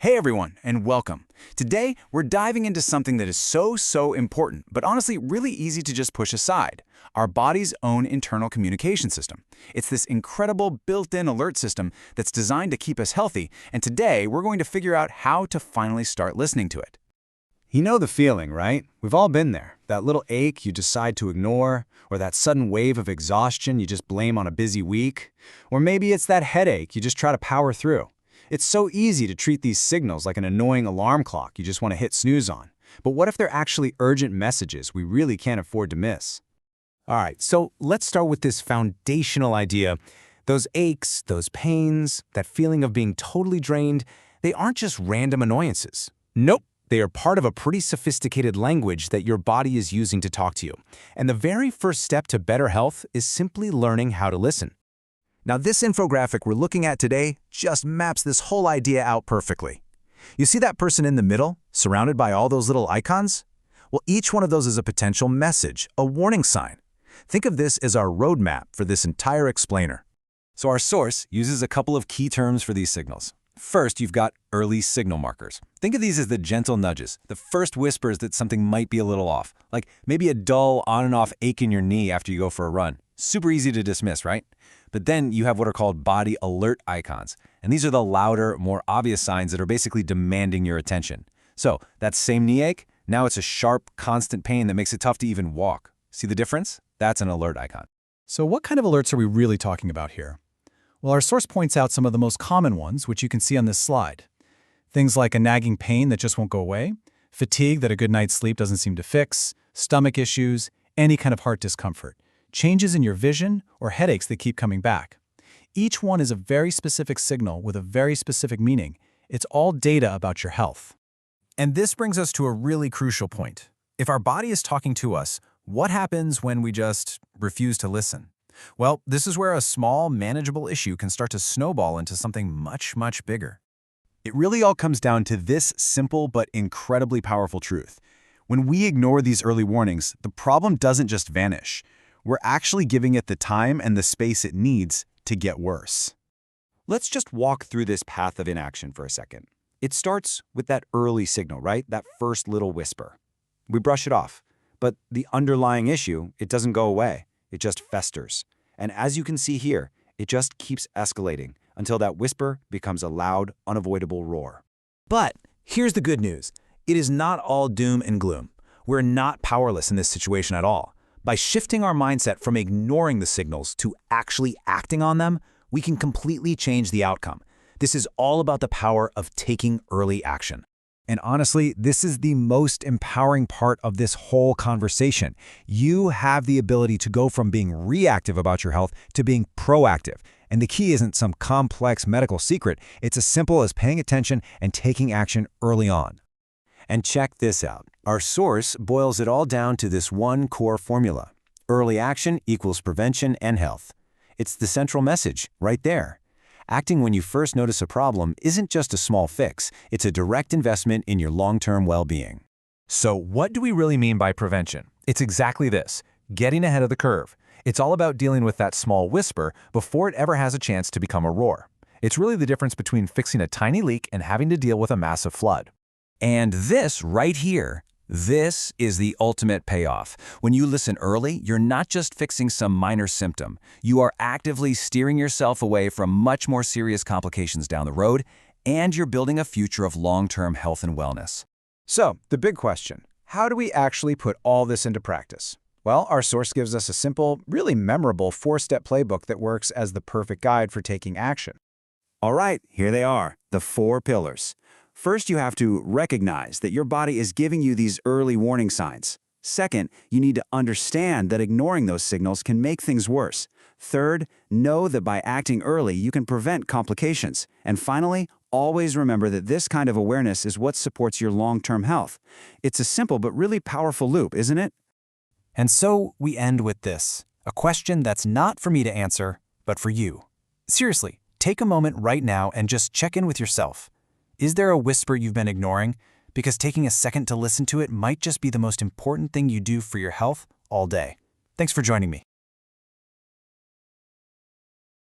Hey everyone, and welcome. Today, we're diving into something that is so important, but honestly really easy to just push aside, our body's own internal communication system. It's this incredible built-in alert system that's designed to keep us healthy, and today we're going to figure out how to finally start listening to it. You know the feeling, right? We've all been there. That little ache you decide to ignore, or that sudden wave of exhaustion you just blame on a busy week. Or maybe it's that headache you just try to power through. It's so easy to treat these signals like an annoying alarm clock you just want to hit snooze on. But what if they're actually urgent messages we really can't afford to miss? All right, so let's start with this foundational idea. Those aches, those pains, that feeling of being totally drained, they aren't just random annoyances. Nope. They are part of a pretty sophisticated language that your body is using to talk to you. And the very first step to better health is simply learning how to listen. Now, this infographic we're looking at today just maps this whole idea out perfectly. You see that person in the middle, surrounded by all those little icons? Well, each one of those is a potential message, a warning sign. Think of this as our roadmap for this entire explainer. So our source uses a couple of key terms for these signals. First, you've got early signal markers. Think of these as the gentle nudges, the first whispers that something might be a little off, like maybe a dull on and off ache in your knee after you go for a run. Super easy to dismiss, right? But then you have what are called body alert icons, and these are the louder, more obvious signs that are basically demanding your attention. So that same knee ache, now it's a sharp, constant pain that makes it tough to even walk. See the difference? That's an alert icon. So what kind of alerts are we really talking about here? Well, our source points out some of the most common ones, which you can see on this slide. Things like a nagging pain that just won't go away, fatigue that a good night's sleep doesn't seem to fix, stomach issues, any kind of heart discomfort, changes in your vision, or headaches that keep coming back. Each one is a very specific signal with a very specific meaning. It's all data about your health. And this brings us to a really crucial point. If our body is talking to us, what happens when we just refuse to listen? Well, this is where a small, manageable issue can start to snowball into something much bigger. It really all comes down to this simple but incredibly powerful truth. When we ignore these early warnings, the problem doesn't just vanish. We're actually giving it the time and the space it needs to get worse. Let's just walk through this path of inaction for a second. It starts with that early signal, right? That first little whisper. We brush it off, but the underlying issue, it doesn't go away. It just festers. And as you can see here, it just keeps escalating until that whisper becomes a loud, unavoidable roar. But here's the good news. It is not all doom and gloom. We're not powerless in this situation at all. By shifting our mindset from ignoring the signals to actually acting on them, we can completely change the outcome. This is all about the power of taking early action. And honestly, this is the most empowering part of this whole conversation. You have the ability to go from being reactive about your health to being proactive. And the key isn't some complex medical secret. It's as simple as paying attention and taking action early on. And check this out. Our source boils it all down to this one core formula. Early action equals prevention and health. It's the central message right there. Acting when you first notice a problem isn't just a small fix. It's a direct investment in your long-term well-being. So what do we really mean by prevention? It's exactly this, getting ahead of the curve. It's all about dealing with that small whisper before it ever has a chance to become a roar. It's really the difference between fixing a tiny leak and having to deal with a massive flood. And this right here, this is the ultimate payoff. When you listen early, you're not just fixing some minor symptom. You are actively steering yourself away from much more serious complications down the road, and you're building a future of long-term health and wellness. So, the big question, how do we actually put all this into practice? Well, our source gives us a simple, really memorable 4-step playbook that works as the perfect guide for taking action. All right, here they are, the 4 pillars. First, you have to recognize that your body is giving you these early warning signs. Second, you need to understand that ignoring those signals can make things worse. Third, know that by acting early, you can prevent complications. And finally, always remember that this kind of awareness is what supports your long-term health. It's a simple but really powerful loop, isn't it? And so we end with this, a question that's not for me to answer, but for you. Seriously, take a moment right now and just check in with yourself. Is there a whisper you've been ignoring? Because taking a second to listen to it might just be the most important thing you do for your health all day. Thanks for joining me.